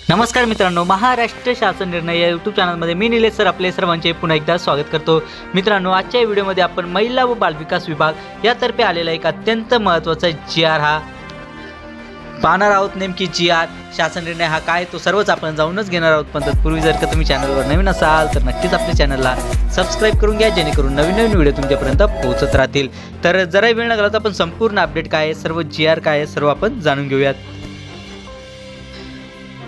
नमस्कार मित्रांनो, महाराष्ट्र शासन निर्णय या यूट्यूब चॅनलमध्ये मी निलेश सर आपले सर्वांचे पुन्हा एकदा स्वागत करतो। मित्रांनो, आजच्या व्हिडिओमध्ये आपण महिला व बालविकास विभाग यातर्फे आलेला एक अत्यंत महत्त्वाचा GR हा पाहणार आहोत। नेमकी GR शासन निर्णय हा काय तो सर्वच आपण जाऊनच घेणार आहोत। पण तत्पूर्वी जर का तुम्ही चॅनलवर नवीन असाल तर नक्कीच आपल्या चॅनलला सबस्क्राइब करून घ्या, जेणेकरून नवीन नवीन व्हिडिओ तुमच्यापर्यंत पोहोचत राहतील। तर जरा वेळ न घालवता आपण संपूर्ण अपडेट काय आहे, सर्व GR काय आहे, सर्व आपण जाणून घेऊयात।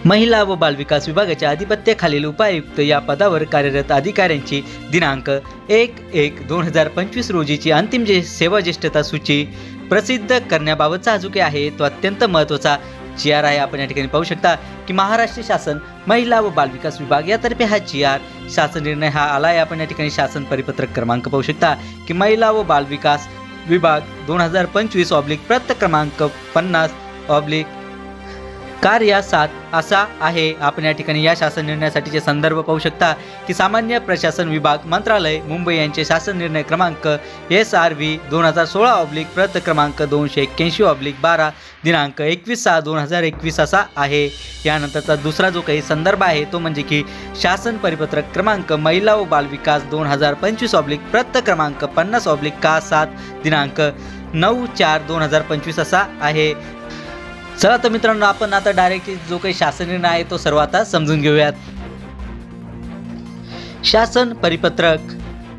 महिला व बालविकास विभागाच्या आधिपत्याखालील उपायुक्त या पदावर कार्यरत अधिकाऱ्यांची दिनांक 1/1/2025 रोजीची अंतिम सेवा ज्येष्ठता सूची प्रसिद्ध करण्याबाबतचा जो काही आहे तो अत्यंत महत्त्वाचा GR आहे। आपण या ठिकाणी पाहू शकता की महाराष्ट्र शासन महिला व बालविकास विभाग यातर्फे हा GR शासन निर्णय हा आला आहे। आपण या ठिकाणी शासन परिपत्रक क्रमांक पाहू शकता की महिला व बालविकास विभाग 2025 प्रत क्रमांक 50 कार्य 7 असा आहे। आपण या ठिकाणी या शासन निर्णयासाठीचे संदर्भ पाहू शकता की सामान्य प्रशासन विभाग मंत्रालय मुंबई यांचे शासन निर्णय क्रमांक SRV 2016 प्रत क्रमांक 281/12 दिनांक 21/6/2021 असा आहे। यानंतरचा दुसरा जो काही संदर्भ आहे तो म्हणजे की शासन परिपत्रक क्रमांक महिला व बालविकास 2025 प्रत क्रमांक 50/7 दिनांक 9/4/2025 असा आहे। चला तर मित्रांनो, आपण आता डायरेक्ट जो काही शासन निर्णय आहे तो सर्व आता समजून घेऊयात। शासन परिपत्रक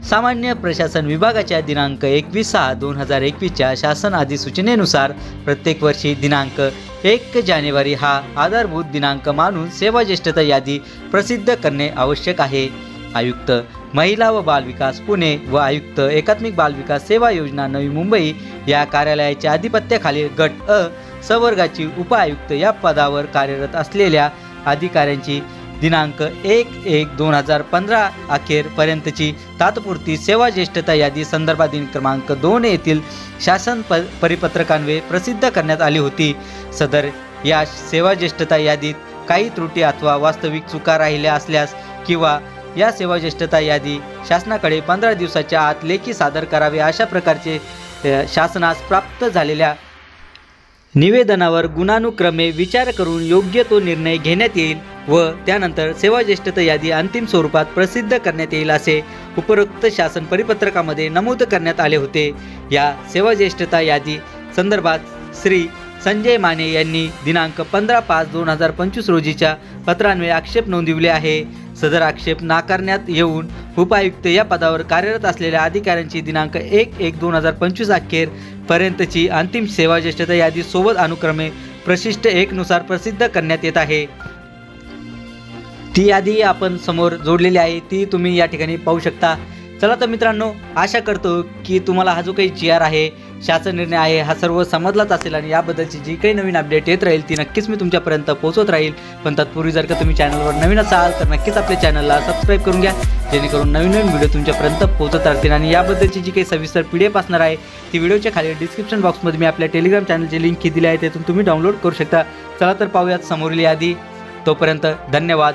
सामान्य प्रशासन विभागाच्या दिनांक 21/6/2021 शासन अधिसूचनेनुसार प्रत्येक वर्षी दिनांक 1 जानेवारी हा आधारभूत दिनांक मानून सेवा ज्येष्ठता यादी प्रसिद्ध करणे आवश्यक आहे। आयुक्त महिला व बालविकास पुणे व आयुक्त एकात्मिक बालविकास सेवा योजना नवी मुंबई या कार्यालयाच्या आधिपत्याखालील गट अ संवर्गाची उपायुक्त या पदावर कार्यरत असलेल्या अधिकाऱ्यांची दिनांक 1/1/2015 अखेरपर्यंतची तात्पुरती सेवा ज्येष्ठता यादी संदर्भाधीन क्रमांक 2 येथील शासन परिपत्रकान्वये प्रसिद्ध करण्यात आली होती। सदर या सेवा ज्येष्ठता यादीत काही त्रुटी अथवा वास्तविक चुका राहिल्या असल्यास किंवा या सेवा ज्येष्ठता यादी शासनाकडे 15 दिवसाच्या आत लेखी सादर करावे अशा प्रकारचे शासनास प्राप्त झालेल्या निवेदनावर गुणानुक्रमे विचार करून योग्य तो निर्णय घेण्यात येईल व त्यानंतर सेवा ज्येष्ठता यादी अंतिम स्वरूपात प्रसिद्ध करण्यात येईल असे उपरोक्त शासन परिपत्रकामध्ये नमूद करण्यात आले होते। या सेवा ज्येष्ठता यादी संदर्भात श्री संजय माने यांनी दिनांक 15/5/2025 रोजीच्या पत्रान्वये आक्षेप नोंदविले आहे। सदर आक्षेप नाकारण्यात येऊन उपायुक्त या पदावर कार्यरत असलेल्या अधिकाऱ्यांची दिनांक 1/1/2025 अखेरपर्यंतची अंतिम सेवा ज्येष्ठता यादी सोबत अनुक्रमे प्रशिष्ट 1 नुसार प्रसिद्ध करण्यात येत आहे। ती यादी आपण समोर जोडलेली आहे, ती तुम्ही या ठिकाणी पाहू शकता। चला तर मित्रांनो, आशा करतो की तुम्हाला हा जो काही GR आहे शासन निर्णय आहे हा सर्व समजलाच असेल आणि याबद्दलची जी काही नवीन अपडेट येत राहील ती नक्कीच मी तुमच्यापर्यंत पोहोचवत राहील। पण तत्पूर्वी जर का तुम्ही चॅनलवर नवीन असाल तर नक्कीच आपल्या चॅनलला सबस्क्राइब करून घ्या, जेणेकरून नवीन नवीन व्हिडिओ तुमच्यापर्यंत पोहोचत राहतील। आणि याबद्दलची जी काही सविस्तर PDF असणार आहे ती व्हिडिओच्या खाली डिस्क्रिप्शन बॉक्समध्ये मी आपल्या टेलिग्राम चॅनलची लिंक दिली आहे, त्यातून तुम्ही डाउनलोड करू शकता। चला तर पाहूयात समोरील यादी। तोपर्यंत धन्यवाद।